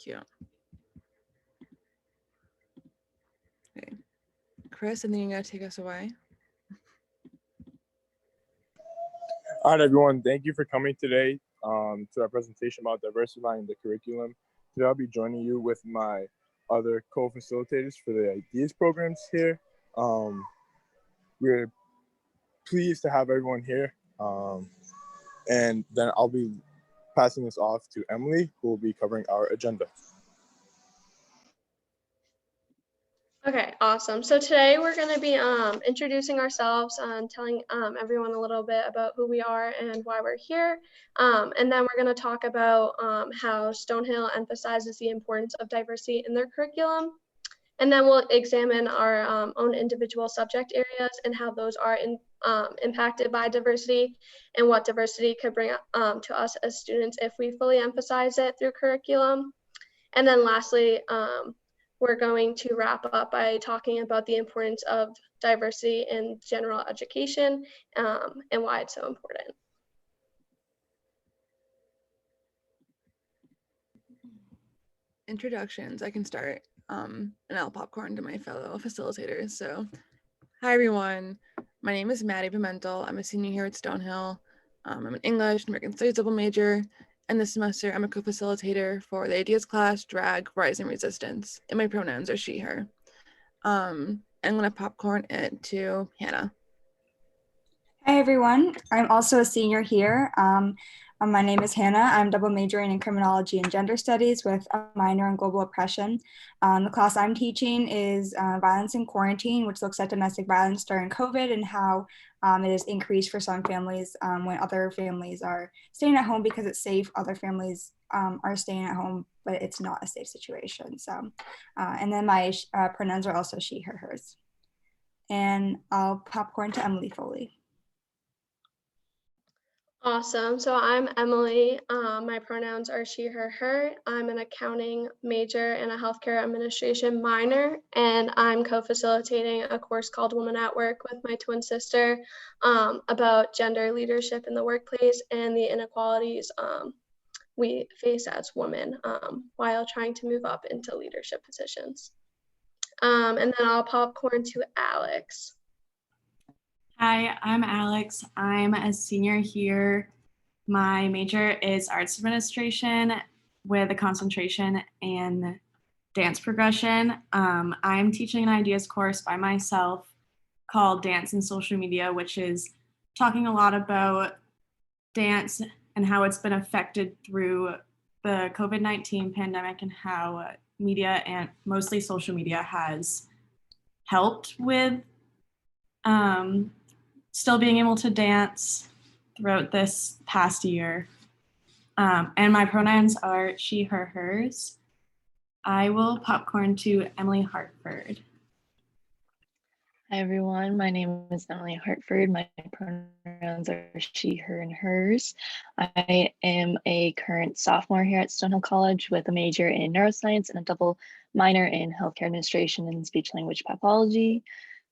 Cute. Okay. Chris, and then you're going to take us away. All right, everyone. Thank you for coming today to our presentation about diversifying the curriculum. Today, I'll be joining you with my other co-facilitators for the ideas programs here. We're pleased to have everyone here. And then I'll be passing this off to Emily, who will be covering our agenda. Okay, awesome. So today we're going to be introducing ourselves and telling everyone a little bit about who we are and why we're here. And then we're going to talk about how Stonehill emphasizes the importance of diversity in their curriculum. And then we'll examine our own individual subject areas and how those are impacted by diversity and what diversity could bring to us as students if we fully emphasize it through curriculum. And then lastly, we're going to wrap up by talking about the importance of diversity in general education and why it's so important. Introductions, I can start, and I'll popcorn to my fellow facilitators. So, hi everyone, my name is Maddie Pimentel. I'm a senior here at Stonehill. I'm an English and American Studies double major, and this semester I'm a co-facilitator for the Ideas class, Drag, Rising Resistance, and my pronouns are she, her. I'm gonna popcorn it to Hannah. Hi everyone, I'm also a senior here. My name is Hannah. I'm double majoring in criminology and gender studies with a minor in global oppression. The class I'm teaching is violence in quarantine, which looks at domestic violence during COVID and how it has increased for some families when other families are staying at home because it's safe. Other families are staying at home, but it's not a safe situation. So, and then my pronouns are also she, her, hers. And I'll popcorn to Emily Foley. Awesome. So I'm Emily. My pronouns are she, her, her. I'm an accounting major and a healthcare administration minor, and I'm co-facilitating a course called Women at Work with my twin sister about gender leadership in the workplace and the inequalities we face as women while trying to move up into leadership positions. And then I'll popcorn to Alex. Hi, I'm Alex. I'm a senior here. My major is arts administration with a concentration in dance progression. I'm teaching an ideas course by myself called Dance and Social Media, which is talking a lot about dance and how it's been affected through the COVID-19 pandemic and how media and mostly social media has helped with still being able to dance throughout this past year. And my pronouns are she, her, hers. I will popcorn to Emily Hartford. Hi everyone, my name is Emily Hartford. My pronouns are she, her, and hers. I am a current sophomore here at Stonehill College with a major in neuroscience and a double minor in healthcare administration and speech language pathology.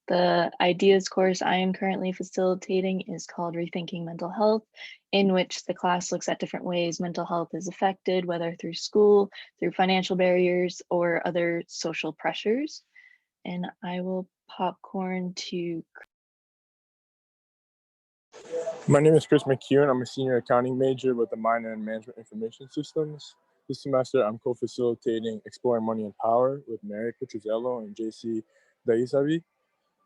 The ideas course I am currently facilitating is called Rethinking Mental Health, in which the class looks at different ways mental health is affected, whether through school, through financial barriers, or other social pressures. And I will popcorn to. My name is Chris McEwen. I'm a senior accounting major with a minor in management information systems. This semester, I'm co-facilitating Exploring Money and Power with Mary Petruzzello and JC Daisavi.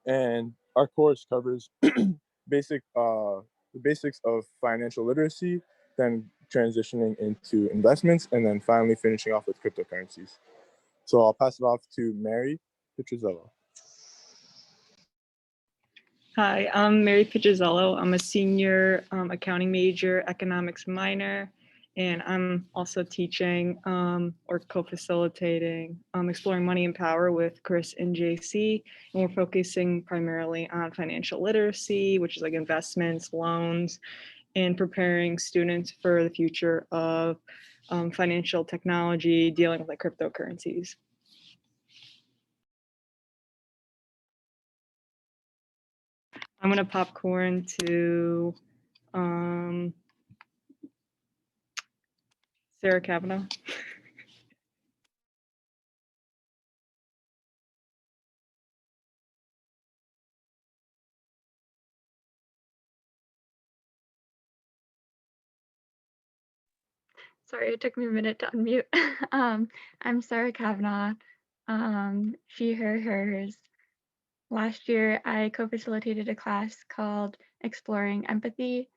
And our course covers the basics of financial literacy, then transitioning into investments, and then finally finishing off with cryptocurrencies. So I'll pass it off to Mary Petruzzello. Hi, I'm Mary Petruzzello. I'm a senior accounting major, economics minor, and I'm also teaching or co-facilitating Exploring Money and Power with Chris and JC. And we're focusing primarily on financial literacy, which is like investments, loans, and preparing students for the future of financial technology, dealing with like cryptocurrencies. I'm gonna popcorn to Sarah Kavanaugh. Sorry, it took me a minute to unmute. I'm Sarah Kavanaugh, she, her, hers. Last year, I co-facilitated a class called Exploring Empathy.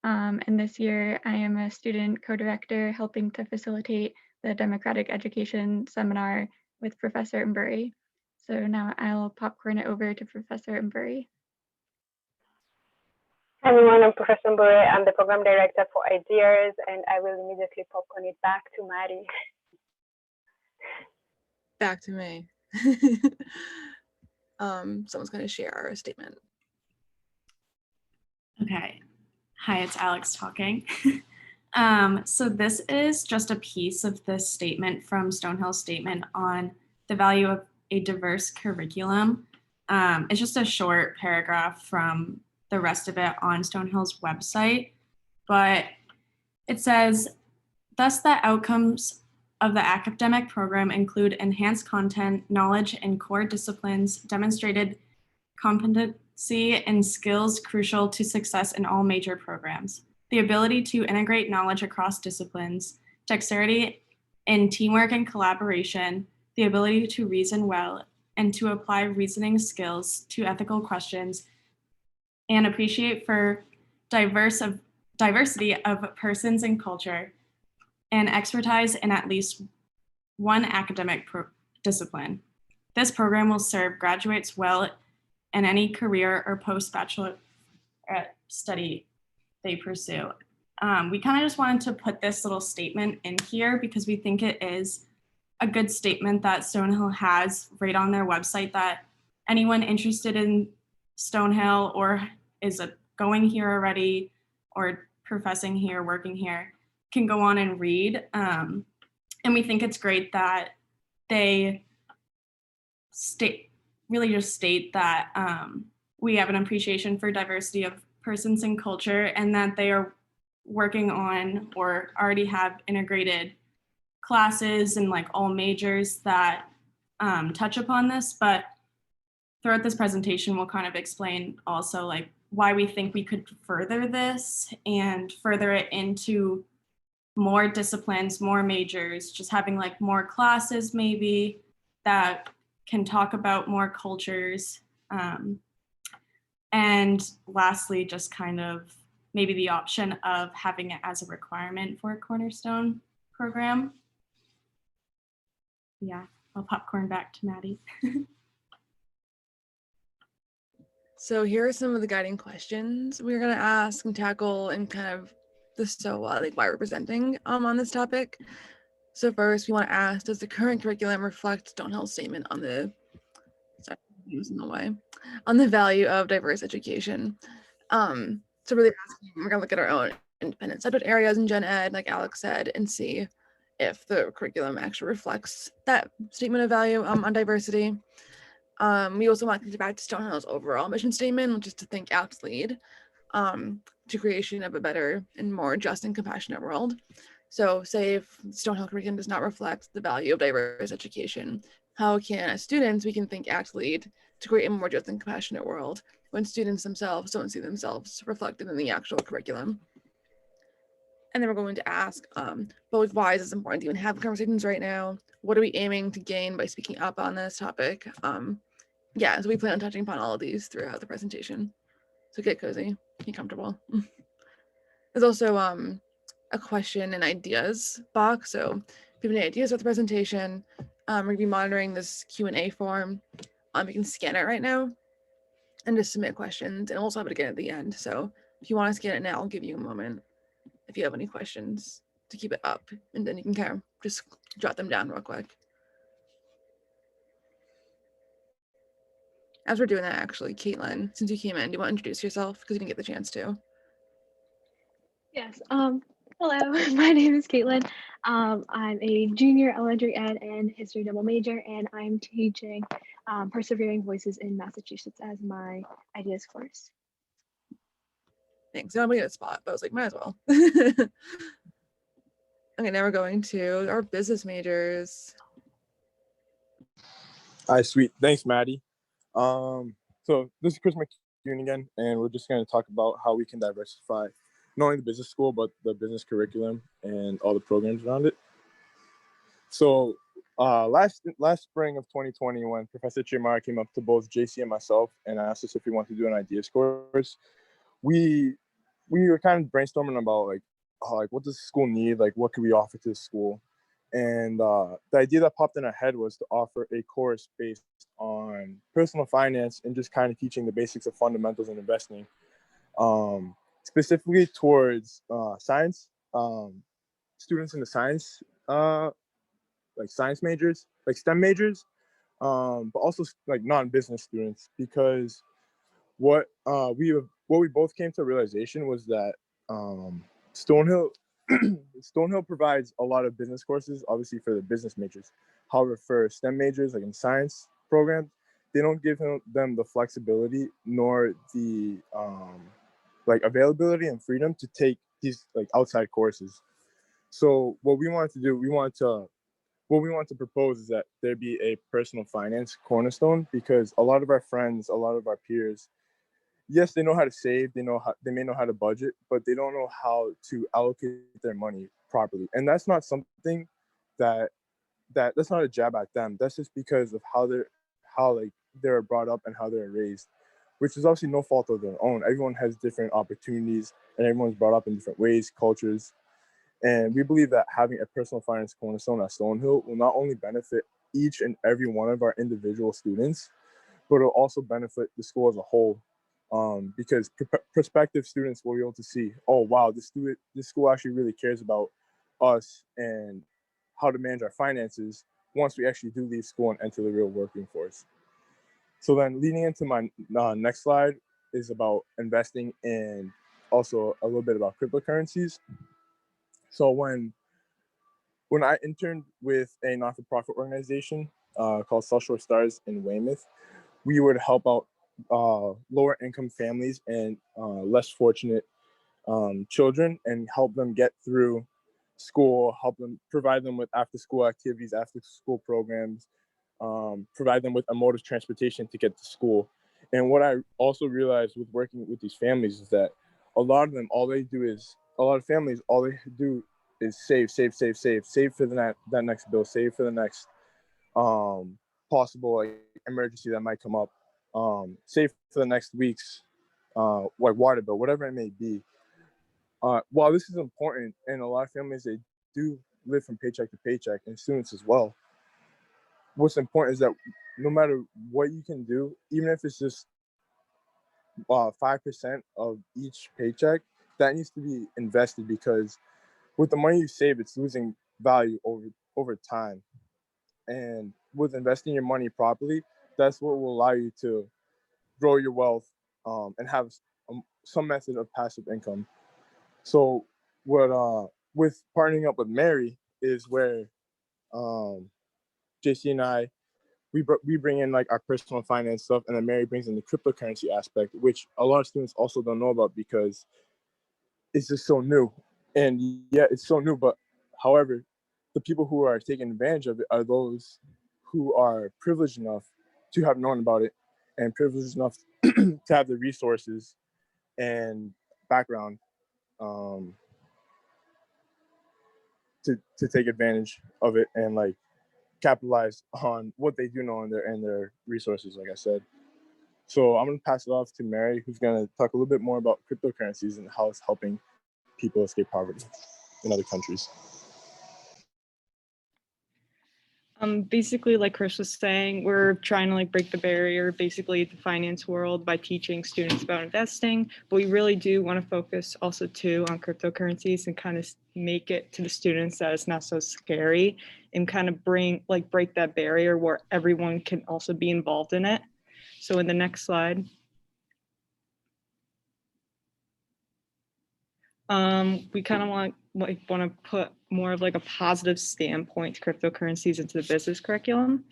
And this year, I am a student co-director helping to facilitate the Democratic Education Seminar with Professor Mbury. So now I'll popcorn it over to Professor Mbury. Hi everyone, I'm Professor Mbure. I'm the program director for Ideas, and I will immediately popcorn it back to Maddie. Back to me. Someone's going to share our statement. Okay. Hi, it's Alex talking. So this is just a piece of this statement from Stonehill's statement on the value of a diverse curriculum. It's just a short paragraph from the rest of it on Stonehill's website, but it says, thus the outcomes of the academic program include enhanced content, knowledge in core disciplines, demonstrated competency and skills crucial to success in all major programs, the ability to integrate knowledge across disciplines, dexterity in teamwork and collaboration, the ability to reason well and to apply reasoning skills to ethical questions, and appreciate for diversity of persons and culture, and expertise in at least one academic discipline. This program will serve graduates well in any career or post-bachelor study they pursue. We kind of just wanted to put this little statement in here because we think it is a good statement that Stonehill has right on their website that anyone interested in Stonehill or is going here already or professing here, working here, can go on and read. And we think it's great that they really just state that we have an appreciation for diversity of persons and culture, and that they are working on or already have integrated classes and like all majors that touch upon this. But throughout this presentation, we'll kind of explain also like why we think we could further this and further it into more disciplines, more majors, just having like more classes maybe that can talk about more cultures. And lastly, just kind of maybe the option of having it as a requirement for a Cornerstone program. Yeah, I'll popcorn back to Maddie. So here are some of the guiding questions we're going to ask and tackle and kind of like why we're presenting on this topic. So first we want to ask, does the current curriculum reflect Stonehill's statement on the value of diverse education? So really asking, we're going to look at our own independent subject areas in gen ed, like Alex said, and see if the curriculum actually reflects that statement of value on diversity. We also want to think back to Stonehill's overall mission statement, which is to think, act, lead, to creation of a better and more just and compassionate world. So say if Stonehill curriculum does not reflect the value of diverse education, how can, as students, we can think, act, lead to create a more just and compassionate world when students themselves don't see themselves reflected in the actual curriculum? And then we're going to ask, but why is this important to even have conversations right now? What are we aiming to gain by speaking up on this topic? Yeah, so we plan on touching upon all of these throughout the presentation. So get cozy, be comfortable. There's also a question and ideas box. So if you have any ideas about the presentation, we're gonna be monitoring this Q&A form. You can scan it right now and just submit questions, and we'll also have it again at the end. So if you want to scan it now, I'll give you a moment if you have any questions to keep it up, and then you can kind of just jot them down real quick. As we're doing that, actually, Caitlin, since you came in, do you want to introduce yourself? Because you didn't get the chance to. Yes. Hello, my name is Caitlin. I'm a junior elementary ed and history double major, and I'm teaching Persevering Voices in Massachusetts as my ideas course. Thanks. I don't want to get a spot, but I was like, might as well. Okay, now we're going to our business majors. All right, sweet. Thanks, Maddie. So this is Chris McCune again, and we're just going to talk about how we can diversify not only the business school, but the business curriculum and all the programs around it. So last spring of 2020, when Professor Chimara came up to both JC and myself and asked us if we wanted to do an ideas course, we were kind of brainstorming about like what does the school need, like what could we offer to the school, and the idea that popped in our head was to offer a course based on personal finance and just kind of teaching the basics of fundamentals in investing, specifically towards science students in the science like science majors, like STEM majors, but also like non-business students, because what we both came to a realization was that Stonehill Stonehill provides a lot of business courses, obviously for the business majors. However, for STEM majors, like in science programs, they don't give them the flexibility nor the like availability and freedom to take these like outside courses. So what we wanted to do, what we want to propose is that there be a personal finance cornerstone, because a lot of our friends, a lot of our peers, yes, they know how to save, they may know how to budget, but they don't know how to allocate their money properly. And that's not something that that's not a jab at them. That's just because of how like they're brought up and how they're raised, which is obviously no fault of their own. Everyone has different opportunities and everyone's brought up in different ways, cultures. And we believe that having a personal finance cornerstone at Stonehill will not only benefit each and every one of our individual students, but it'll also benefit the school as a whole. Because prospective students will be able to see, oh wow, this school actually really cares about us and how to manage our finances once we actually do leave school and enter the real working force. So then leading into my next slide is about investing and also a little bit about cryptocurrencies. So when I interned with a not-for-profit organization called South Shore Stars in Weymouth, we would help out lower income families and less fortunate children and help them get through school, help them provide them with after school activities, after school programs, provide them with a mode of transportation to get to school. And what I also realized with working with these families is that a lot of them, a lot of families, all they do is save for that next bill, save for the next possible like emergency that might come up, save for the next week's like water bill, whatever it may be. While this is important, and a lot of families, they do live from paycheck to paycheck, and students as well, what's important is that no matter what you can do, even if it's just 5% of each paycheck, that needs to be invested, because with the money you save, it's losing value over time. And with investing your money properly, that's what will allow you to grow your wealth and have some method of passive income. So what with partnering up with Mary is where JC and I we bring in like our personal finance stuff, and then Mary brings in the cryptocurrency aspect, which a lot of students also don't know about because it's just so new. And yeah, it's so new, but however, the people who are taking advantage of it are those who are privileged enough to have known about it and privileged enough to have the resources and background um, to take advantage of it and like capitalize on what they do know and their resources, like I said. So I'm gonna pass it off to Mary, who's gonna talk a little bit more about cryptocurrencies and how it's helping people escape poverty in other countries. Basically, like Chris was saying, we're trying to like break the barrier basically the finance world by teaching students about investing, but we really do want to focus also too on cryptocurrencies and kind of make it to the students that it's not so scary and kind of break that barrier where everyone can also be involved in it. So in the next slide, we kind of want to put more of like a positive standpoint to cryptocurrencies into the business curriculum.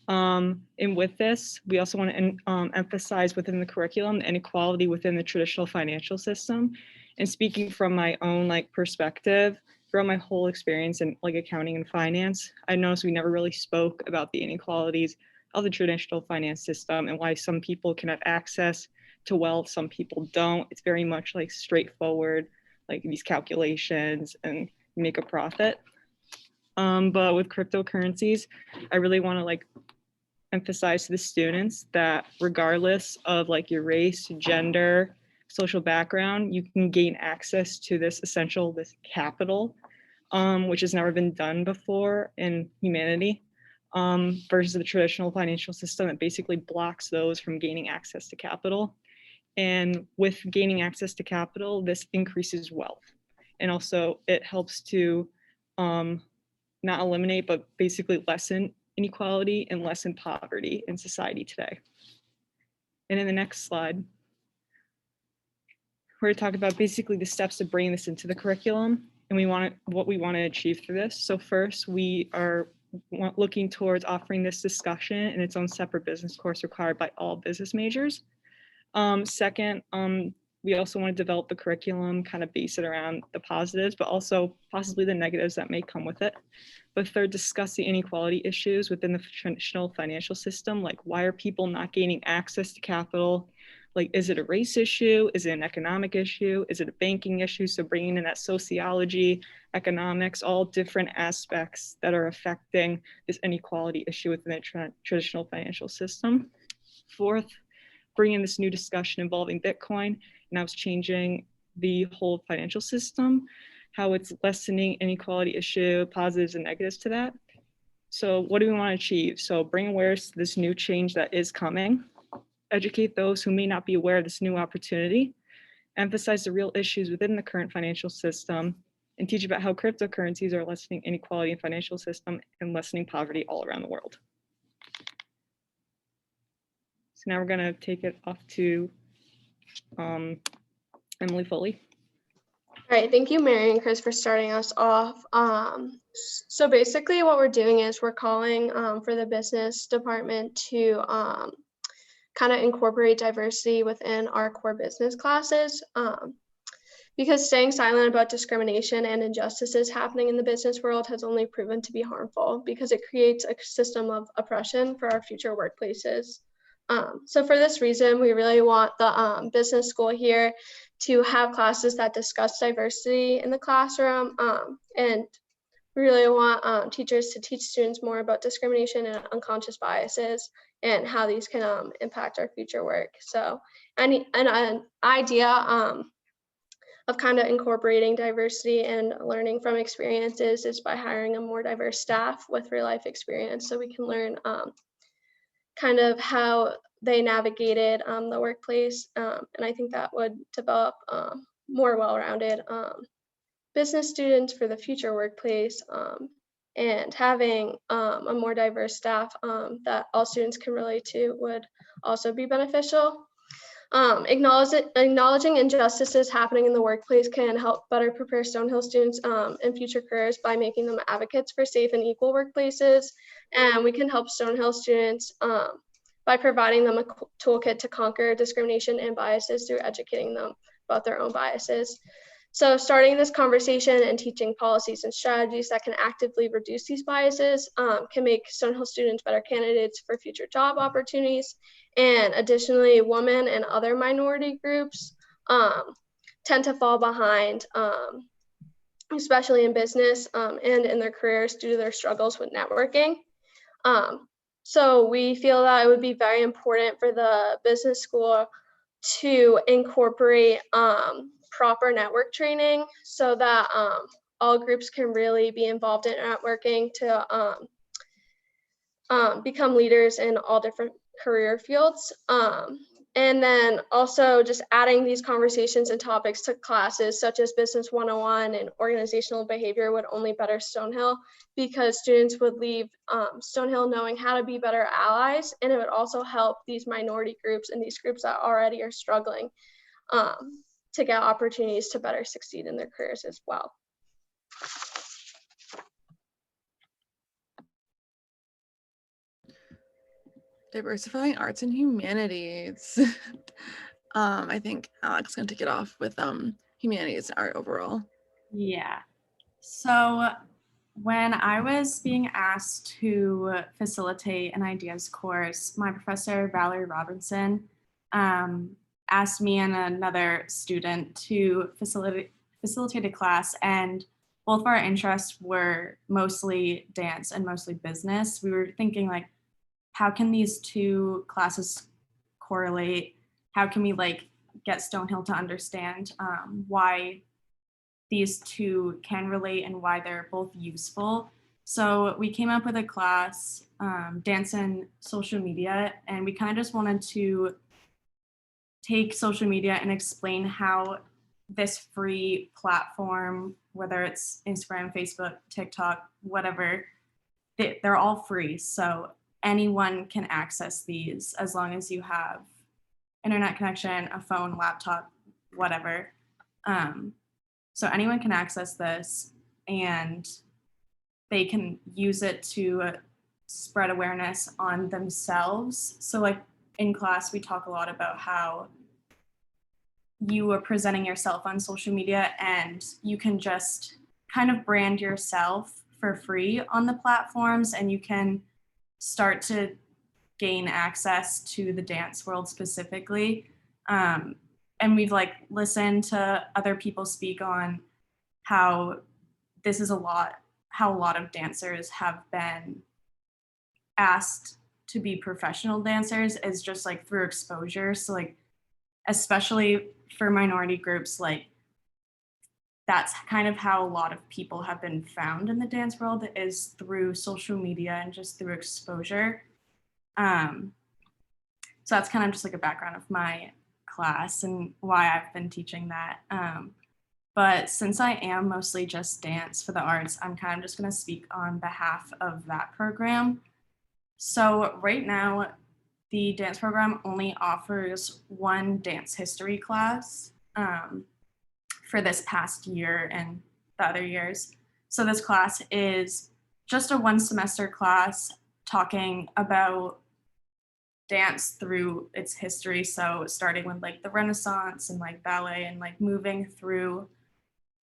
And with this, we also want to emphasize within the curriculum the inequality within the traditional financial system. And speaking from my own like perspective, throughout my whole experience in like accounting and finance, I noticed we never really spoke about the inequalities of the traditional finance system and why some people can have access to wealth, some people don't. It's very much like straightforward like these calculations and make a profit. But with cryptocurrencies, I really want to like emphasize to the students that regardless of like your race, gender, social background, you can gain access to this capital, which has never been done before in humanity, versus the traditional financial system that basically blocks those from gaining access to capital. And with gaining access to capital, this increases wealth. And also it helps to not eliminate, but basically lessen inequality and lessen poverty in society today. And in the next slide, we're going to talk about basically the steps to bring this into the curriculum and what we want to achieve through this. So first, we are looking towards offering this discussion in its own separate business course required by all business majors. Second, we also want to develop the curriculum, kind of base it around the positives, but also possibly the negatives that may come with it. But third, discuss the inequality issues within the traditional financial system, like why are people not gaining access to capital? Like, is it a race issue? Is it an economic issue? Is it a banking issue? So bringing in that sociology, economics, all different aspects that are affecting this inequality issue within the traditional financial system. Fourth, bringing this new discussion involving Bitcoin and how it's changing the whole financial system, how it's lessening inequality issue, positives and negatives to that. So what do we want to achieve? So bring awareness to this new change that is coming, educate those who may not be aware of this new opportunity, emphasize the real issues within the current financial system, and teach about how cryptocurrencies are lessening inequality in financial system and lessening poverty all around the world. So now we're going to take it off to Emily Foley. All right, thank you, Mary and Chris, for starting us off. So basically what we're doing is we're calling for the business department to kind of incorporate diversity within our core business classes, because staying silent about discrimination and injustices happening in the business world has only proven to be harmful because it creates a system of oppression for our future workplaces. So for this reason, we really want the business school here to have classes that discuss diversity in the classroom, and we really want teachers to teach students more about discrimination and unconscious biases and how these can impact our future work. So an idea of kind of incorporating diversity and learning from experiences is by hiring a more diverse staff with real life experience so we can learn kind of how they navigated the workplace. And I think that would develop more well-rounded business students for the future workplace, and having a more diverse staff that all students can relate to would also be beneficial. Acknowledging injustices happening in the workplace can help better prepare Stonehill students in future careers by making them advocates for safe and equal workplaces. And we can help Stonehill students by providing them a toolkit to conquer discrimination and biases through educating them about their own biases. So starting this conversation and teaching policies and strategies that can actively reduce these biases can make Stonehill students better candidates for future job opportunities. And additionally, women and other minority groups tend to fall behind, especially in business and in their careers due to their struggles with networking. So we feel that it would be very important for the business school to incorporate proper network training so that all groups can really be involved in networking to become leaders in all different career fields. And then also just adding these conversations and topics to classes such as Business 101 and organizational behavior would only better Stonehill, because students would leave Stonehill knowing how to be better allies, and it would also help these minority groups and these groups that already are struggling to get opportunities to better succeed in their careers as well. Diversifying arts and humanities. I think Alex is gonna take it off with humanities and art overall. Yeah. So when I was being asked to facilitate an ideas course, my professor, Valerie Robinson, asked me and another student to facilitate facilitated class, and both of our interests were mostly dance and mostly business. We were thinking like, how can these two classes correlate? How can we like get Stonehill to understand why these two can relate and why they're both useful? So we came up with a class, dance and social media, and we kind of just wanted to take social media and explain how this free platform, whether it's Instagram, Facebook, TikTok, whatever, they're all free. So anyone can access these as long as you have internet connection, a phone, laptop, whatever. So anyone can access this and they can use it to spread awareness on themselves. So like in class, we talk a lot about how you are presenting yourself on social media and you can just kind of brand yourself for free on the platforms, and you can start to gain access to the dance world specifically. And we've like listened to other people speak on how this is how a lot of dancers have been asked to be professional dancers is just like through exposure. So like, especially for minority groups, like that's kind of how a lot of people have been found in the dance world, is through social media and just through exposure. So that's kind of just like a background of my class and why I've been teaching that. But since I am mostly just dance for the arts, I'm kind of just going to speak on behalf of that program. So right now, the dance program only offers one dance history class for this past year and the other years. So this class is just a one semester class talking about dance through its history. So starting with like the Renaissance and like ballet and like moving through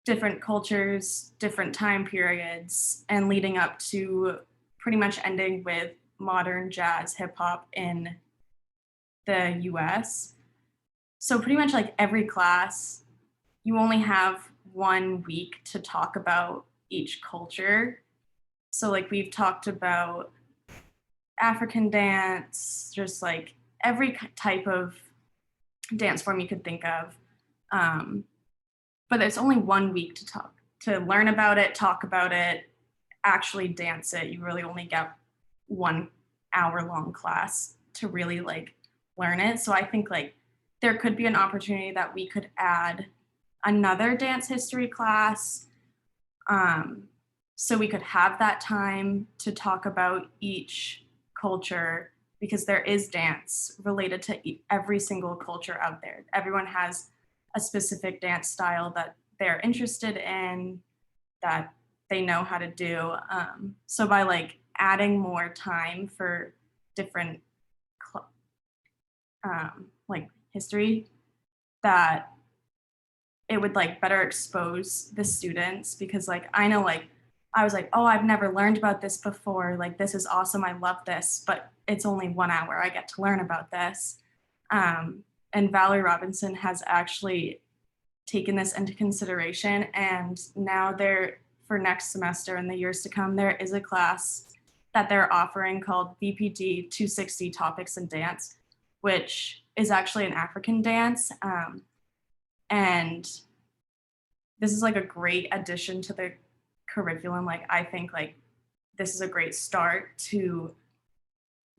different cultures, different time periods, and leading up to pretty much ending with modern jazz hip hop in the US. So pretty much like every class, you only have 1 week to talk about each culture. So like we've talked about African dance, just like every type of dance form you could think of. But there's only 1 week to learn about it, talk about it, actually dance it. You really only get 1 hour long class to really like learn it. So I think like there could be an opportunity that we could add another dance history class. So we could have that time to talk about each culture, because there is dance related to every single culture out there. Everyone has a specific dance style that they're interested in, that they know how to do. So by like adding more time for different like history, that it would like better expose the students, because like I know like I was like, oh, I've never learned about this before, like this is awesome, I love this, but it's only 1 hour I get to learn about this. And Valerie Robinson has actually taken this into consideration, and now for next semester and the years to come, there is a class that they're offering called VPD 260 Topics in Dance, which is actually an African dance. And this is like a great addition to the curriculum. Like I think like this is a great start to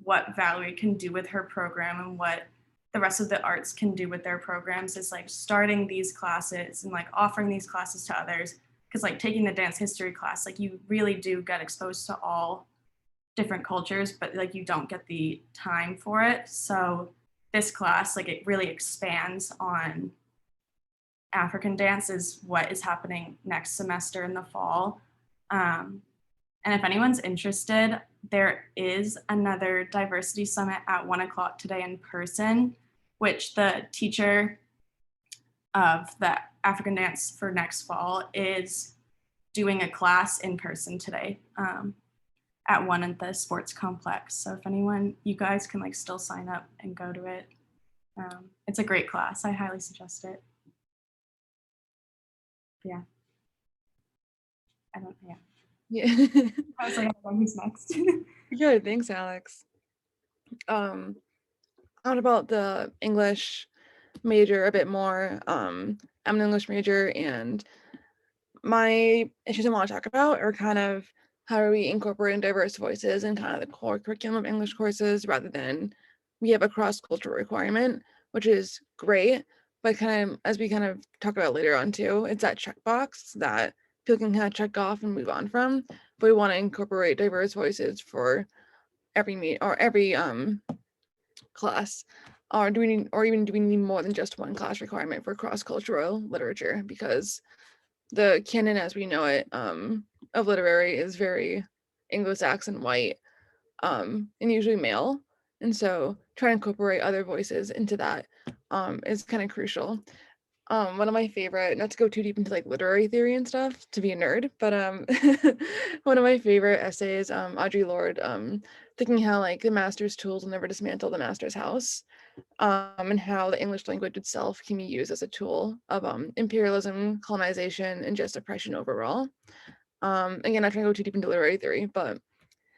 what Valerie can do with her program, and what the rest of the arts can do with their programs, is like starting these classes and like offering these classes to others. Because like taking the dance history class, like you really do get exposed to all different cultures, but like you don't get the time for it. So this class, like it really expands on African dance, is what is happening next semester in the fall. And if anyone's interested, there is another diversity summit at 1 o'clock today in person, which the teacher of the African dance for next fall is doing a class in person today at 1 at the sports complex. So if anyone, you guys can like still sign up and go to it. It's a great class. I highly suggest it. Yeah. I don't, yeah. Yeah. I was like, I don't know who's next. Good, thanks, Alex. Out about the English major a bit more. I'm an English major, and my issues I want to talk about are kind of how are we incorporating diverse voices in kind of the core curriculum of English courses rather than we have a cross-cultural requirement, which is great, but kind of as we kind of talk about later on too, it's that checkbox that people can kind of check off and move on from. But we want to incorporate diverse voices for every class. Or do we need, or even do we need more than just one class requirement for cross-cultural literature? Because the canon as we know it of literary is very Anglo-Saxon white and usually male. And so trying to incorporate other voices into that is kind of crucial. One of my favorite, not to go too deep into like literary theory and stuff, to be a nerd, but one of my favorite essays, Audre Lorde, thinking how like the master's tools will never dismantle the master's house, and how the English language itself can be used as a tool of imperialism, colonization, and just oppression overall. Again, not trying to go too deep into literary theory, but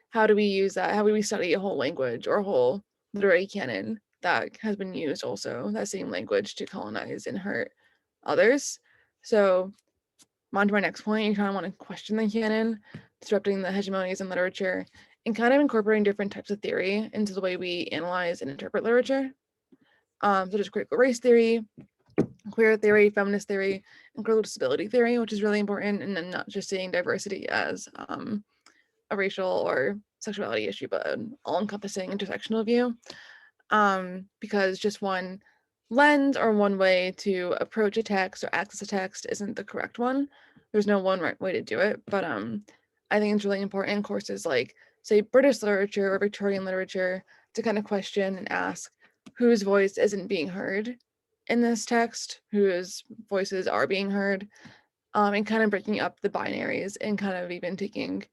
how do we use that? How do we study a whole language or a whole literary canon that has been used also, that same language, to colonize and hurt others? So on to my next point, you kind of want to question the canon, disrupting the hegemonies in literature, and kind of incorporating different types of theory into the way we analyze and interpret literature. So there's critical race theory, queer theory, feminist theory, and critical disability theory, which is really important, and then not just seeing diversity as a racial or sexuality issue, but an all-encompassing intersectional view. Because just one lens or one way to approach a text or access a text isn't the correct one. There's no one right way to do it, but I think it's really important in courses like, say, British literature or Victorian literature to kind of question and ask whose voice isn't being heard in this text, whose voices are being heard, and kind of breaking up the binaries and kind of even taking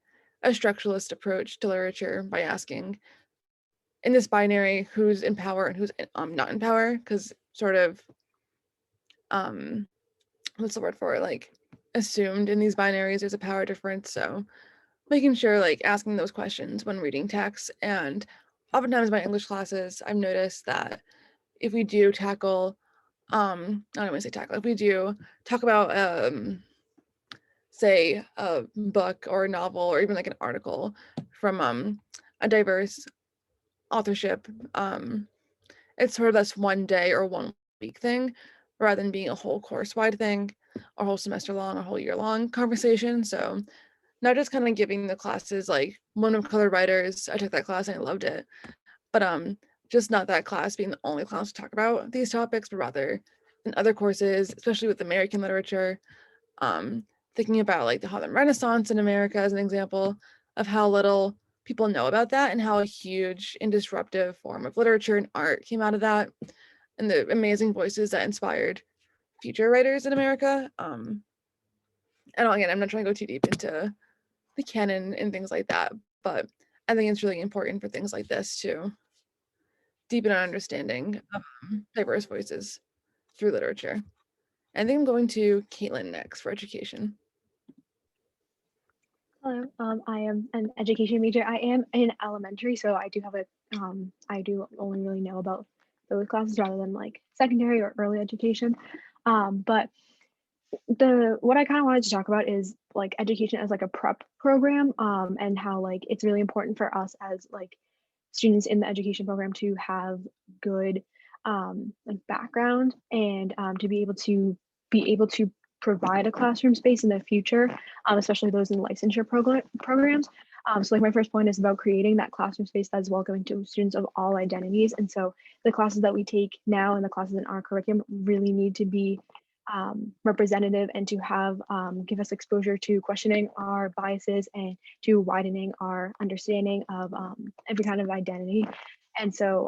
a structuralist approach to literature by asking in this binary who's in power and who's not in power, because sort of what's the word for it, like assumed in these binaries there's a power difference. So making sure like asking those questions when reading texts. And oftentimes in my English classes I've noticed that if we do tackle I don't want to say tackle, if we do talk about say a book or a novel or even like an article from a diverse authorship, it's sort of this one day or 1 week thing rather than being a whole course wide thing, a whole semester long, a whole year long conversation. So not just kind of giving the classes like women of color writers, I took that class and I loved it, but just not that class being the only class to talk about these topics, but rather in other courses, especially with American literature, thinking about like the Harlem Renaissance in America as an example of how little people know about that and how a huge and disruptive form of literature and art came out of that, and the amazing voices that inspired future writers in America. And again, I'm not trying to go too deep into the canon and things like that, but I think it's really important for things like this to deepen our understanding of diverse voices through literature. I think I'm going to Caitlin next for education. Hello, I am an education major. I am in elementary, so I do have a, I do only really know about those classes rather than like secondary or early education. But what I kind of wanted to talk about is like education as like a prep program, and how like it's really important for us as like students in the education program to have good like background and to be able to provide a classroom space in the future, especially those in licensure programs. So like my first point is about creating that classroom space that's welcoming to students of all identities. And so the classes that we take now and the classes in our curriculum really need to be representative and to have give us exposure to questioning our biases and to widening our understanding of every kind of identity. And so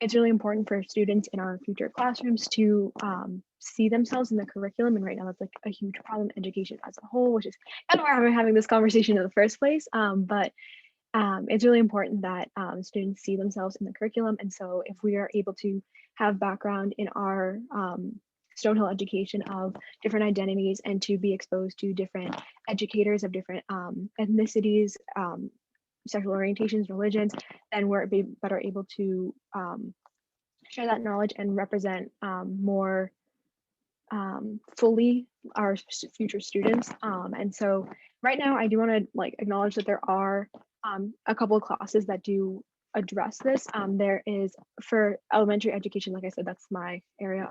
it's really important for students in our future classrooms to see themselves in the curriculum. And right now that's like a huge problem in education as a whole, which is kind of why we're having this conversation in the first place. But it's really important that students see themselves in the curriculum. And so if we are able to have background in our Stonehill education of different identities and to be exposed to different educators of different ethnicities, sexual orientations, religions, then we're better able to share that knowledge and represent more fully our future students. And so right now I do want to like acknowledge that there are a couple of classes that do address this. There is for elementary education, like I said, that's my area,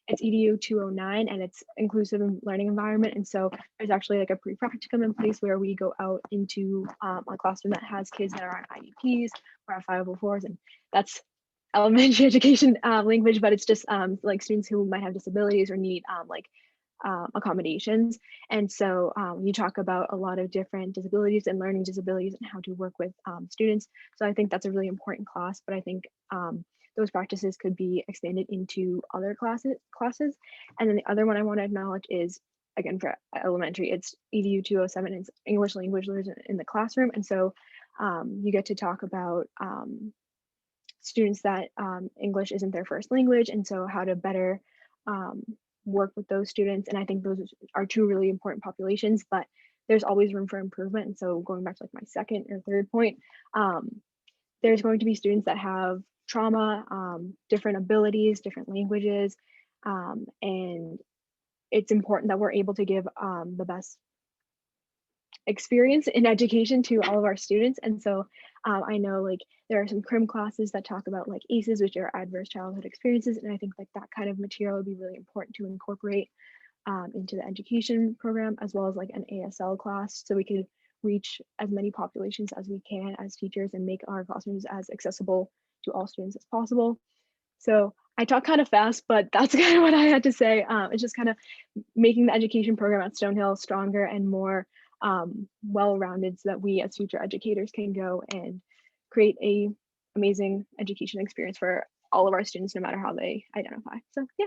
it's EDU 209 and it's inclusive learning environment. And so there's actually like a pre-practicum in place where we go out into a classroom that has kids that are on IEPs or on 504s, and that's elementary education language, but it's just like students who might have disabilities or need accommodations. And so you talk about a lot of different disabilities and learning disabilities and how to work with students. So I think that's a really important class, but I think those practices could be expanded into other classes. And then the other one I want to acknowledge is, again, for elementary, it's EDU 207, it's English language learners in the classroom. And so you get to talk about students that English isn't their first language, and so how to better work with those students. And I think those are two really important populations, but there's always room for improvement. And so going back to like my second or third point, there's going to be students that have trauma, different abilities, different languages, and it's important that we're able to give the best experience in education to all of our students. And so I know like there are some crim classes that talk about like ACEs, which are adverse childhood experiences, and I think like that kind of material would be really important to incorporate into the education program, as well as like an ASL class, so we could reach as many populations as we can as teachers and make our classrooms as accessible to all students as possible. So I talk kind of fast, but that's kind of what I had to say. It's just kind of making the education program at Stonehill stronger and more well-rounded, so that we as future educators can go and create a amazing education experience for all of our students, no matter how they identify. So yeah.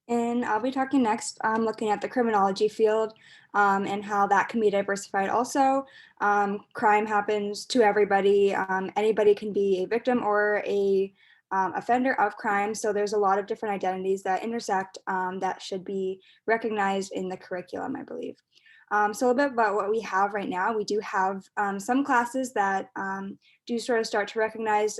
And I'll be talking next, looking at the criminology field and how that can be diversified also. Crime happens to everybody. Anybody can be a victim or a offender of crime. So there's a lot of different identities that intersect that should be recognized in the curriculum, I believe. So a little bit about what we have right now. We do have some classes that do sort of start to recognize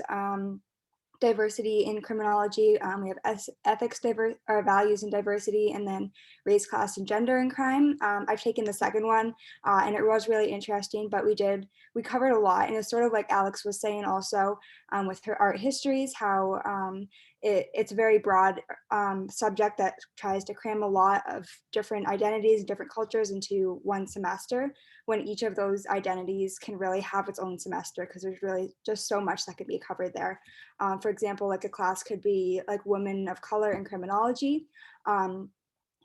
diversity in criminology. We have ethics, or values and diversity, and then race, class, and gender in crime. I've taken the second one, and it was really interesting, but we covered a lot, and it's sort of like Alex was saying also with her art histories, how it's a very broad subject that tries to cram a lot of different identities, different cultures into one semester, when each of those identities can really have its own semester, because there's really just so much that could be covered there. For example, like a class could be like women of color in criminology, and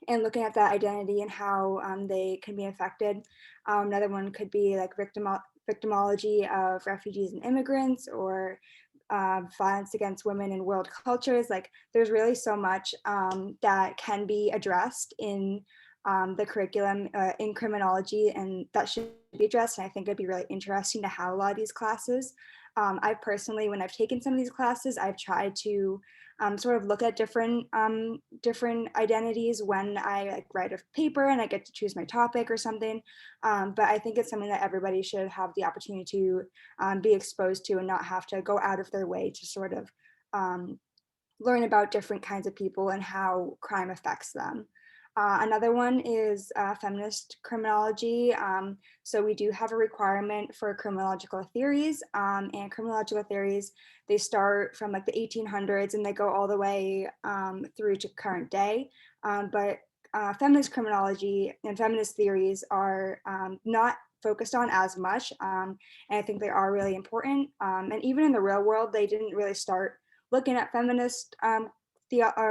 looking at that identity and how they can be affected. Another one could be like victimology of refugees and immigrants, or violence against women in world cultures. Like there's really so much that can be addressed in the curriculum in criminology, and that should be addressed. And I think it'd be really interesting to have a lot of these classes. I personally, when I've taken some of these classes, I've tried to sort of look at different identities when I like write a paper and I get to choose my topic or something. But I think it's something that everybody should have the opportunity to be exposed to, and not have to go out of their way to sort of learn about different kinds of people and how crime affects them. Another one is feminist criminology. So we do have a requirement for criminological theories, and criminological theories, they start from like the 1800s and they go all the way through to current day. But feminist criminology and feminist theories are not focused on as much, and I think they are really important. And even in the real world, they didn't really start looking at feminist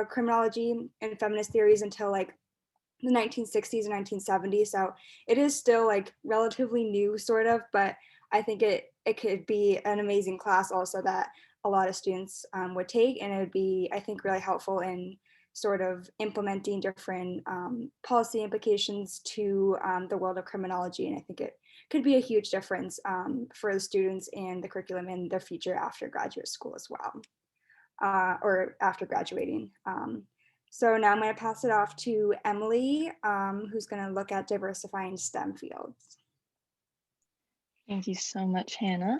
criminology and feminist theories until like the 1960s and 1970s. So it is still like relatively new sort of, but I think it could be an amazing class also that a lot of students would take, and it would be, I think, really helpful in sort of implementing different policy implications to the world of criminology. And I think it could be a huge difference for the students and the curriculum in their future after graduate school as well, or after graduating. So now I'm going to pass it off to Emily, who's going to look at diversifying STEM fields. Thank you so much, Hannah.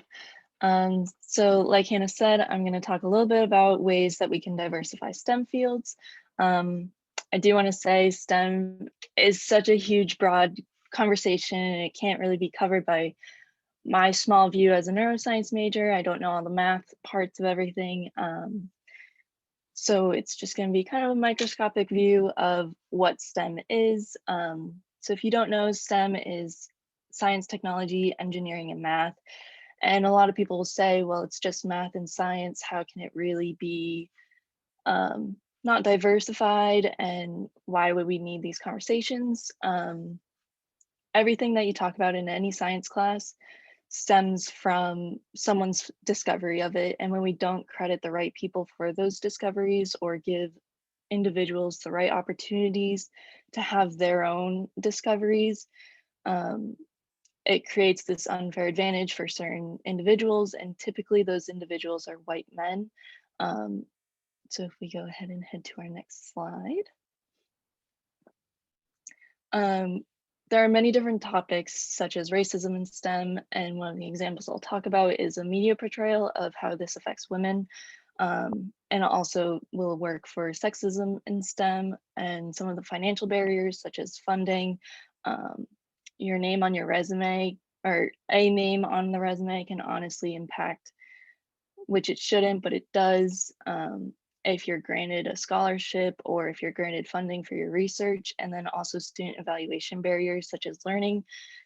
So like Hannah said, I'm going to talk a little bit about ways that we can diversify STEM fields. I do want to say STEM is such a huge, broad conversation, and it can't really be covered by my small view as a neuroscience major. I don't know all the math parts of everything. So it's just going to be kind of a microscopic view of what STEM is. So if you don't know, STEM is science, technology, engineering, and math. And a lot of people will say, well, it's just math and science. How can it really be not diversified? And why would we need these conversations? Everything that you talk about in any science class stems from someone's discovery of it. And when we don't credit the right people for those discoveries or give individuals the right opportunities to have their own discoveries, it creates this unfair advantage for certain individuals, and typically those individuals are white men. So if we go ahead and head to our next slide. There are many different topics such as racism in STEM, and one of the examples I'll talk about is a media portrayal of how this affects women. And also will work for sexism in STEM and some of the financial barriers such as funding. Your name on your resume, or a name on the resume, can honestly impact, which it shouldn't, but it does, if you're granted a scholarship or if you're granted funding for your research. And then also student evaluation barriers such as learning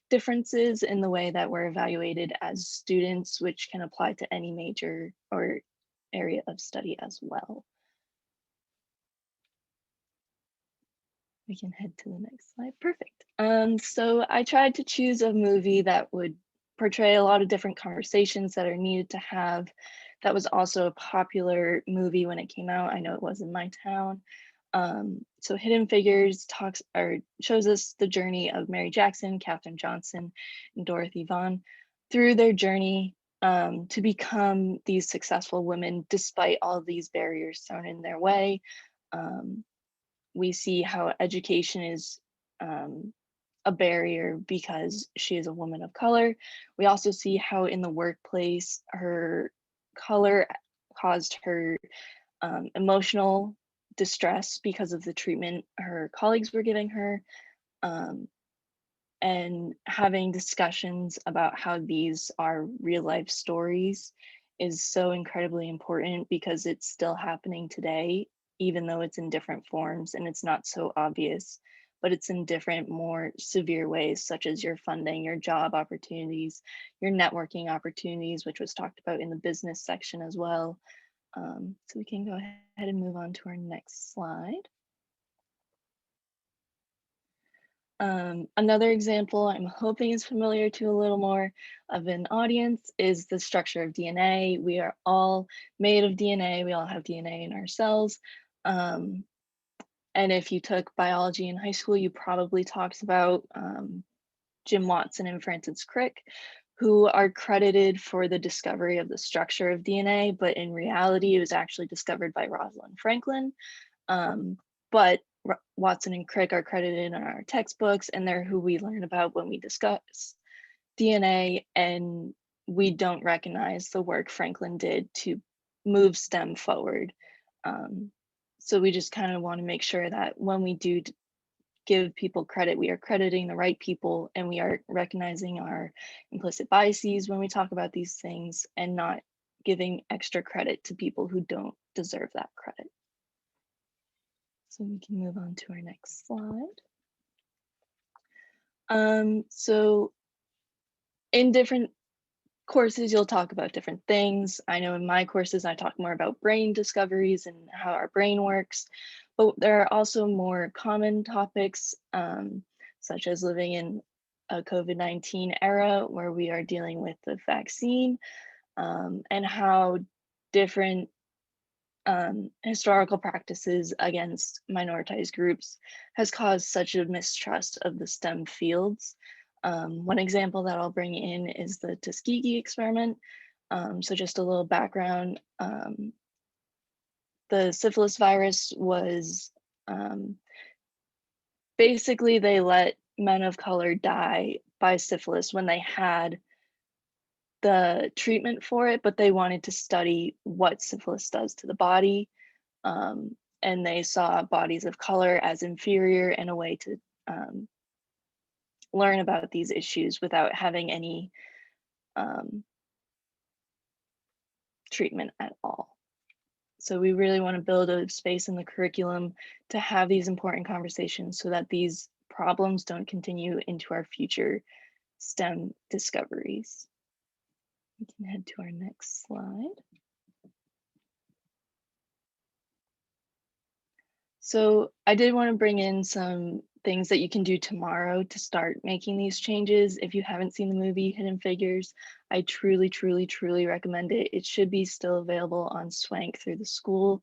differences in the way that we're evaluated as students, which can apply to any major or area of study as well. We can head to the next slide. Perfect. So I tried to choose a movie that would portray a lot of different conversations that are needed to have. That was also a popular movie when it came out. I know it was in my town. So Hidden Figures shows us the journey of Mary Jackson, Katherine Johnson, and Dorothy Vaughan through their journey to become these successful women despite all of these barriers thrown in their way. We see how education is a barrier because she is a woman of color. We also see how in the workplace, her color caused her emotional distress because of the treatment her colleagues were giving her. And having discussions about how these are real life stories is so incredibly important because it's still happening today, even though it's in different forms and it's not so obvious, but it's in different, more severe ways, such as your funding, your job opportunities, your networking opportunities, which was talked about in the business section as well. So we can go ahead and move on to our next slide. Another example I'm hoping is familiar to a little more of an audience is the structure of DNA. We are all made of DNA. We all have DNA in our cells. And if you took biology in high school, you probably talked about Jim Watson and Francis Crick, who are credited for the discovery of the structure of DNA, but in reality, it was actually discovered by Rosalind Franklin. But Watson and Crick are credited in our textbooks, and they're who we learn about when we discuss DNA, and we don't recognize the work Franklin did to move STEM forward. So we just kind of want to make sure that when we do give people credit, we are crediting the right people, and we are recognizing our implicit biases when we talk about these things and not giving extra credit to people who don't deserve that credit. So we can move on to our next slide. So in different courses, you'll talk about different things. I know in my courses, I talk more about brain discoveries and how our brain works, but there are also more common topics, such as living in a COVID-19 era where we are dealing with the vaccine, and how different historical practices against minoritized groups has caused such a mistrust of the STEM fields. One example that I'll bring in is the Tuskegee experiment. So just a little background. The syphilis virus was basically they let men of color die by syphilis when they had the treatment for it, but they wanted to study what syphilis does to the body. And they saw bodies of color as inferior and a way to learn about these issues without having any treatment at all. So we really want to build a space in the curriculum to have these important conversations so that these problems don't continue into our future STEM discoveries. We can head to our next slide. So I did want to bring in some things that you can do tomorrow to start making these changes. If you haven't seen the movie Hidden Figures, I truly, truly, truly recommend it. It should be still available on Swank through the school.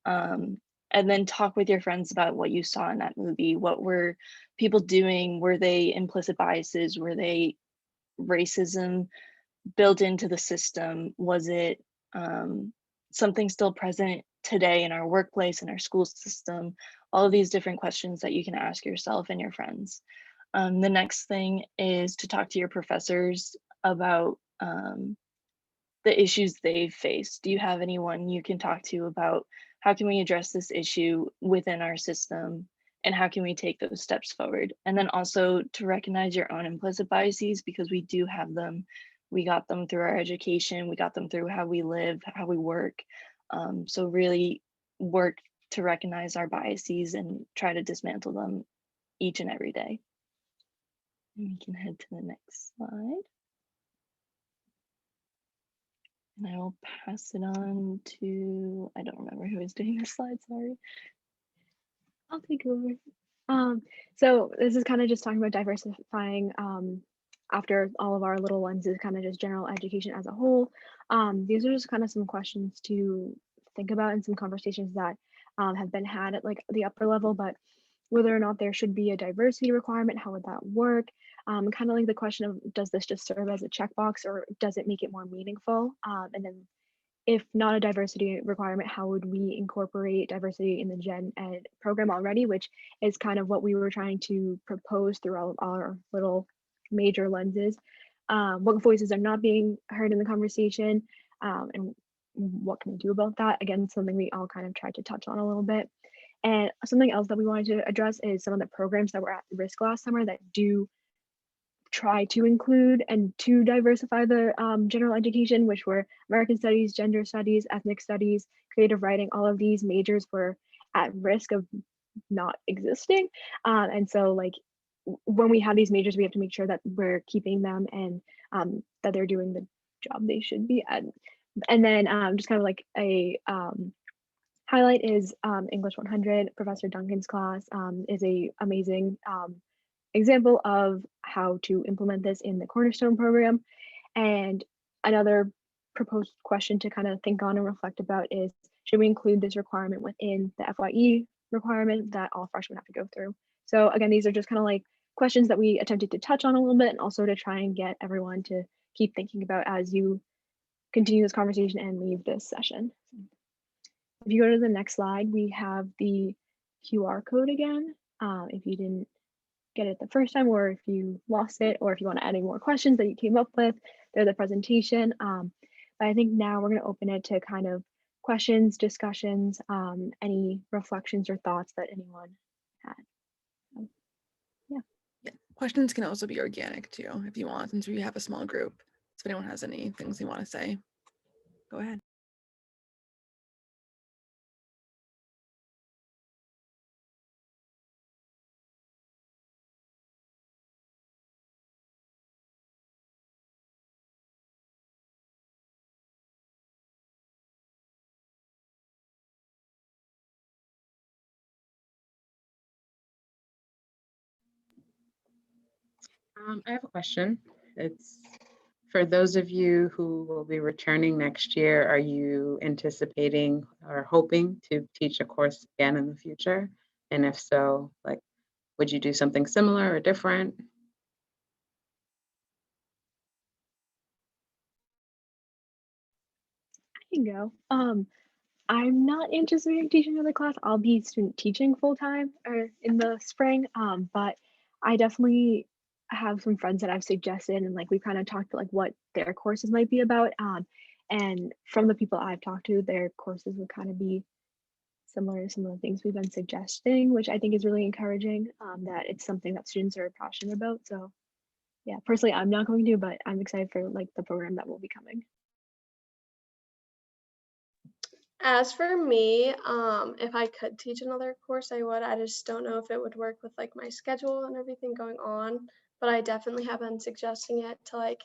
And then talk with your friends about what you saw in that movie. What were people doing? Were they implicit biases? Were they racism built into the system? Was it something still present today in our workplace, in our school system? All of these different questions that you can ask yourself and your friends. The next thing is to talk to your professors about the issues they've faced. Do you have anyone you can talk to about how can we address this issue within our system and how can we take those steps forward? And then also to recognize your own implicit biases, because we do have them. We got them through our education, we got them through how we live, how we work. So really work to recognize our biases and try to dismantle them each and every day. And we can head to the next slide. And I will pass it on to, I don't remember who is doing this slide, sorry. I'll take over. So this is kind of just talking about diversifying after all of our little lenses, kind of just general education as a whole. These are just kind of some questions to think about and some conversations that have been had at like the upper level, but whether or not there should be a diversity requirement, how would that work? Kind of like the question of, does this just serve as a checkbox or does it make it more meaningful? And then if not a diversity requirement, how would we incorporate diversity in the gen ed program already, which is kind of what we were trying to propose through all of our little major lenses. What voices are not being heard in the conversation, and what can we do about that? Again, something we all kind of tried to touch on a little bit. And something else that we wanted to address is some of the programs that were at risk last summer that do try to include and to diversify the general education, which were American Studies, Gender Studies, Ethnic Studies, Creative Writing. All of these majors were at risk of not existing. And so like when we have these majors, we have to make sure that we're keeping them and that they're doing the job they should be at. And then just kind of like a highlight is English 100. Professor Duncan's class is a amazing example of how to implement this in the Cornerstone program. And another proposed question to kind of think on and reflect about is, should we include this requirement within the FYE requirement that all freshmen have to go through? So again, these are just kind of like questions that we attempted to touch on a little bit and also to try and get everyone to keep thinking about as you continue this conversation and leave this session. If you go to the next slide, we have the QR code again. If you didn't get it the first time, or if you lost it, or if you want to add any more questions that you came up with, they're the presentation. But I think now we're going to open it to kind of questions, discussions, any reflections or thoughts that anyone had. Yeah, questions can also be organic too, if you want, since we have a small group. So if anyone has any things they want to say, go ahead. I have a question. It's For those of you who will be returning next year, are you anticipating or hoping to teach a course again in the future? And if so, like, would you do something similar or different? I can go. I'm not anticipating teaching another class. I'll be student teaching full time or in the spring. But I definitely have some friends that I've suggested, and like we kind of talked like what their courses might be about. And from the people I've talked to, their courses would kind of be similar to some of the things we've been suggesting, which I think is really encouraging. That it's something that students are passionate about. So yeah, personally, I'm not going to, but I'm excited for like the program that will be coming. As for me, if I could teach another course, I would. I just don't know if it would work with like my schedule and everything going on. But I definitely have been suggesting it to like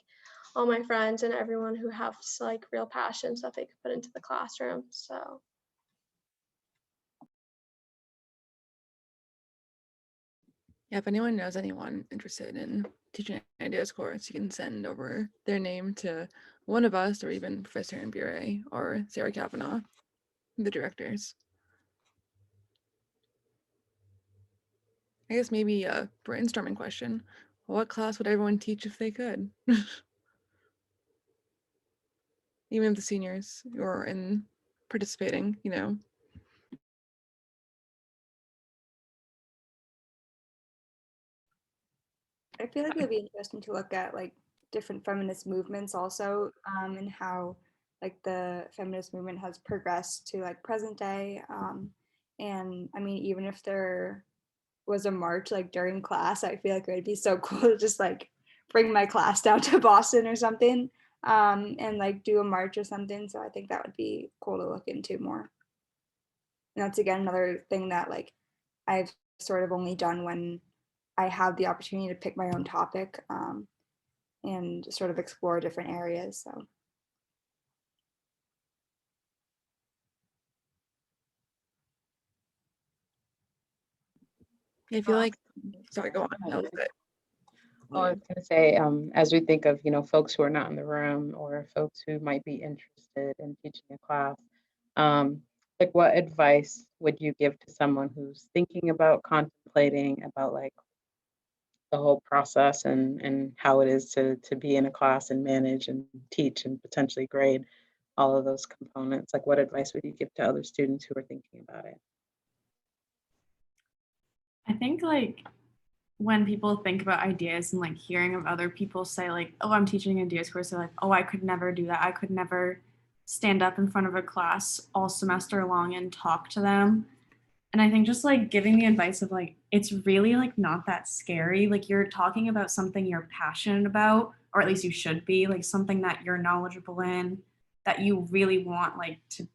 all my friends and everyone who has like real passions that they could put into the classroom. So Yeah, if anyone knows anyone interested in teaching ideas course, you can send over their name to one of us or even Professor Mbure or Sarah Kavanaugh, the directors. I guess maybe a brainstorming question. What class would everyone teach if they could? Even if the seniors who are in participating, you know. I feel like it would be interesting to look at like different feminist movements also, and how like the feminist movement has progressed to like present day. And I mean, even if there was a march like during class, I feel like it would be so cool to just like bring my class down to Boston or something, and like do a march or something. So I think that would be cool to look into more. And that's again another thing that like I've sort of only done when I have the opportunity to pick my own topic, and sort of explore different areas. So I feel like, sorry, go on. That was it. Oh, I was going to say, as we think of, folks who are not in the room or folks who might be interested in teaching a class, like what advice would you give to someone who's thinking about contemplating about like the whole process and how it is to be in a class and manage and teach and potentially grade all of those components? Like what advice would you give to other students who are thinking about it? I think like when people think about ideas and like hearing of other people say like, oh, I'm teaching ideas course, they're like, oh, I could never do that. I could never stand up in front of a class all semester long and talk to them. And I think just like giving the advice of like, it's really like not that scary. Like you're talking about something you're passionate about, or at least you should be, like something that you're knowledgeable in, that you really want like to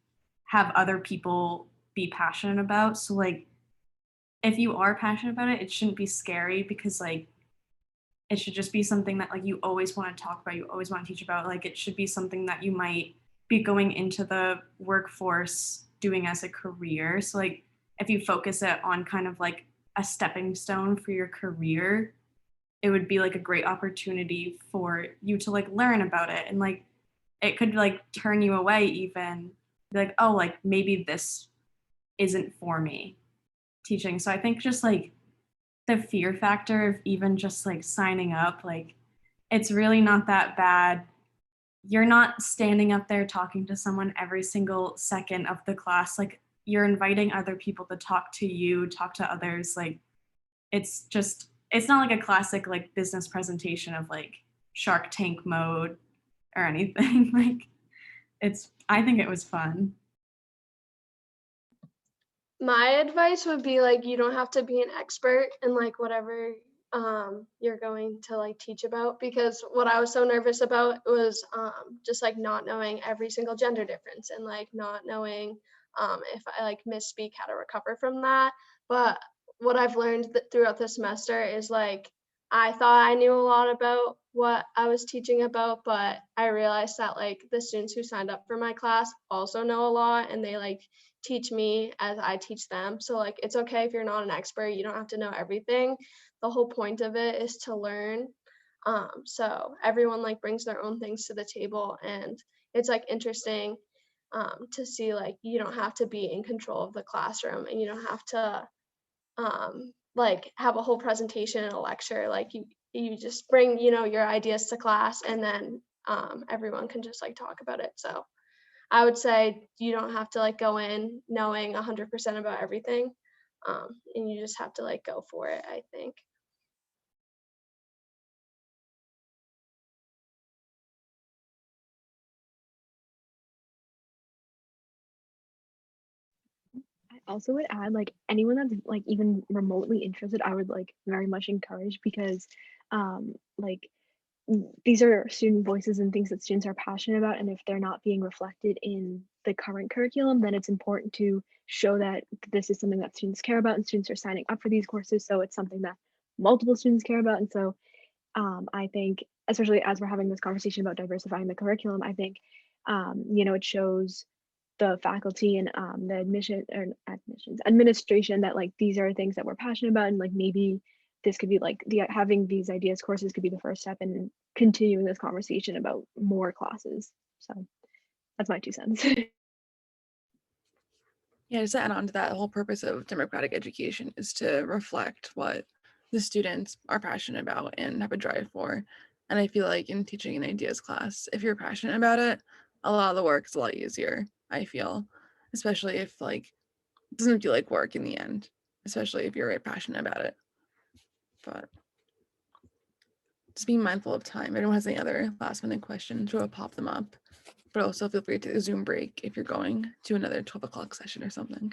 have other people be passionate about. So like if you are passionate about it, it shouldn't be scary because like it should just be something that like you always want to talk about, you always want to teach about. Like it should be something that you might be going into the workforce doing as a career. So like if you focus it on kind of like a stepping stone for your career, it would be like a great opportunity for you to like learn about it, and like it could like turn you away even, be like, oh, like maybe this isn't for me, teaching. So I think just like the fear factor of even just like signing up, like it's really not that bad. You're not standing up there talking to someone every single second of the class. Like you're inviting other people to talk to you, talk to others. Like it's just, it's not like a classic like business presentation of like Shark Tank mode or anything. Like I think it was fun. my advice would be like you don't have to be an expert in like whatever you're going to like teach about, because what I was so nervous about was just like not knowing every single gender difference and like not knowing if I like misspeak how to recover from that. But what I've learned throughout the semester is like I thought I knew a lot about what I was teaching about, but I realized that like the students who signed up for my class also know a lot, and they like teach me as I teach them. So like it's okay if you're not an expert, you don't have to know everything. The whole point of it is to learn. So everyone like brings their own things to the table, and it's like interesting to see like you don't have to be in control of the classroom, and you don't have to like have a whole presentation and a lecture. Like you just bring, you know, your ideas to class, and then everyone can just like talk about it. So I would say you don't have to like go in knowing 100% about everything, and you just have to like go for it, I think. I also would add, like, anyone that's like even remotely interested, I would like very much encourage, because like these are student voices and things that students are passionate about, and if they're not being reflected in the current curriculum, then it's important to show that this is something that students care about and students are signing up for these courses, so it's something that multiple students care about. And so I think, especially as we're having this conversation about diversifying the curriculum, I think you know, it shows the faculty and the administration that like these are things that we're passionate about, and like maybe this could be like having these ideas courses could be the first step in continuing this conversation about more classes. So that's my 2 cents. Yeah, just to add on to that, the whole purpose of democratic education is to reflect what the students are passionate about and have a drive for. And I feel like in teaching an ideas class, if you're passionate about it, a lot of the work is a lot easier, I feel, especially if like it doesn't feel like work in the end, especially if you're really passionate about it. But just being mindful of time. If anyone has any other last minute questions, we'll pop them up. But also feel free to take a Zoom break if you're going to another 12 o'clock session or something.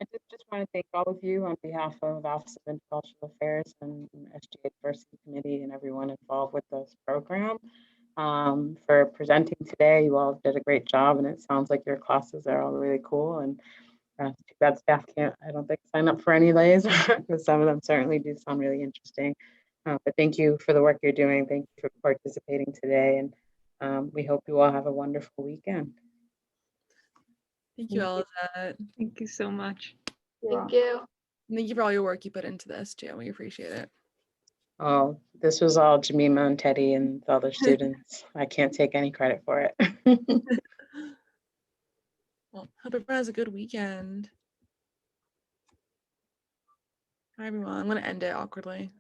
I just want to thank all of you on behalf of Office of Intercultural Affairs and SGA Diversity Committee and everyone involved with this program for presenting today. You all did a great job, and it sounds like your classes are all really cool. And too bad staff can't, I don't think, sign up for any of these, because some of them certainly do sound really interesting. But thank you for the work you're doing. Thank you for participating today, and we hope you all have a wonderful weekend. Thank you all. Thank you so much. Thank you. Thank you for all your work you put into this too. We appreciate it. Oh, this was all Jemima and Teddy and the other students. I can't take any credit for it. Well, hope everyone has a good weekend. Hi everyone. I'm gonna end it awkwardly.